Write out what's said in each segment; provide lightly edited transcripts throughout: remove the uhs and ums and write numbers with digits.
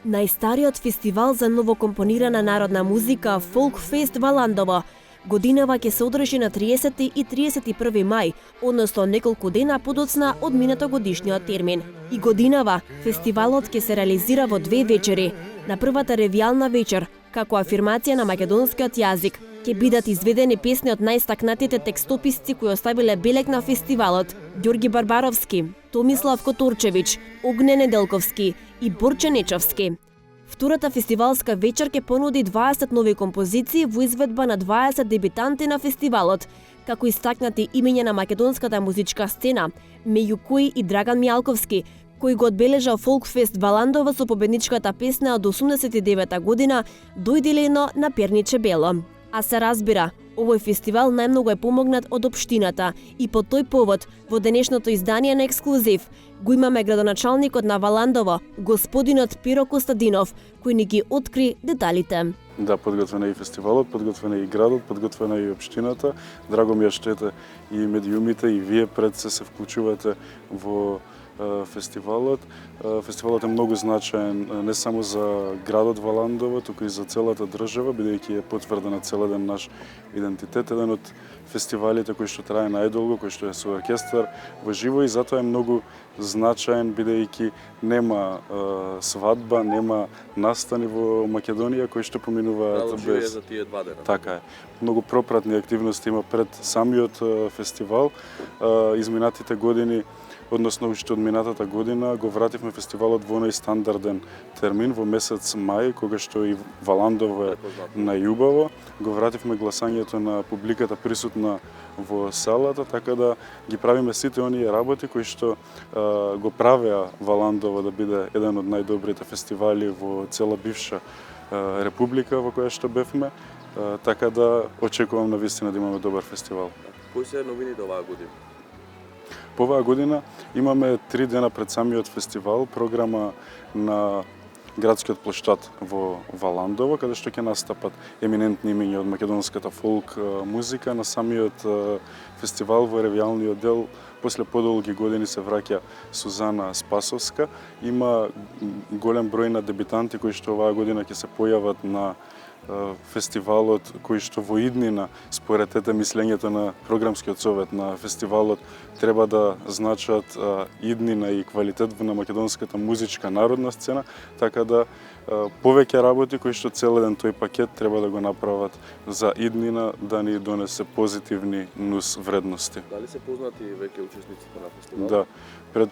Најстариот фестивал за новокомпонирана народна музика Фолкфест Валандово годинава ќе се одржи на 30 и 31 мај, односно неколку дена подоцна од минатогодишниот термин. И годинава фестивалот ќе се реализира во две вечери. На првата ревијална вечер, како афирмација на македонскиот јазик, ќе бидат изведени песни од најстакнатите текстописци кои оставиле белег на фестивалот: Ѓорги Барбаровски, Томислав Которчевич, Огне Неделковски и Борче Нечовски. Втората фестивалска вечер ќе понуди 20 нови композиции во изведба на 20 дебитанти на фестивалот, како истакнати имења на македонската музичка сцена, меѓу кои и Драган Мијалковски, кој го одбележал Фолкфест Валандово со победничката песна од 89 година "Дојди лено на перниче бело". А се разбира, овој фестивал најмногу е помогнат од општината и по тој повод во денешното издание на Ексклузив го имаме градоначалникот на Валандово, господинот Пиро Костадинов, кој ни ги откри деталите. Да, подготвена е и фестивалот, подготвена е и градот, подготвена е и општината. Драго ми е што ете и медиумите и вие пред се вклучувате во фестивалот. Фестивалот е многу значаен не само за градот Валандово, туку и за целата држава, бидејќи е потврден цел еден наш идентитет, еден од фестивалите кој што трае најдолго, кој што е со оркестар во живо, и затоа е многу значаен бидејќи нема свадба, нема настани во Македонија кои што поминуваат без за тие 2 дена. Така е. Многу пропратни активности има пред самиот фестивал. Изминатите години, односно уште од минатата година, го вративме фестивалот во оној стандарден термин во месец мај, кога што и Валандово е најубаво. Го вративме гласањето на публиката присутна во салата, така да ги правиме сите оние работи кои што го правеа Валандово да биде еден од најдобрите фестивали во цела бивша република во која што бевме, така да очекувам навистина да имаме добар фестивал. Кои се новините оваа година? По оваа година имаме 3 дена пред самиот фестивал програма на градскиот плоштад во Валандово, каде што ќе настапат еминентни имења од македонската фолк музика. На самиот фестивал во ревијалниот дел после подолги години се враќа Сузана Спасовска. Има голем број на дебитанти кои што оваа година ќе се појават на фестивалот, кои што во иднина, според мислењето на програмскиот совет на фестивалот, треба да значат иднина и квалитет на македонската музичка народна сцена, така да повеќе работи кои што цел еден тој пакет треба да го направат за иднина да ни донесе позитивни нус вредности. Дали се познати веќе учесниците на фестивалот? Да, пред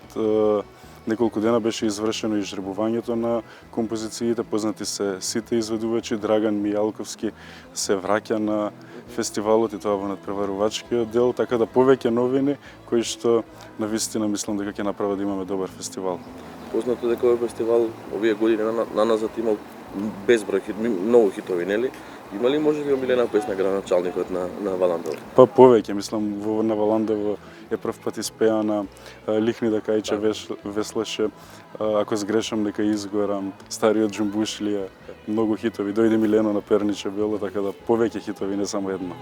неколку дена беше извршено и жребувањето на композициите, познати се сите изведувачи. Драган Мијалковски се враќа на фестивалот и тоа во надпреварувачкиот дел, така да повеќе новини кои што навистина мислам дека ќе направат да имаме добар фестивал. Познато дека овој фестивал овие години на назад имал безброј многу хитови, нели? Има ли може би омилена песна градоначалникот на Валандово? Па повеќе, мислам на Валандово е прв пат испеана Лихни да кајче веслеше, ако сгрешам нека изгорам, Стариот џумбушлија, многу хитови, Дојде Милено на перниче бело, така да повеќе хитови, не само една.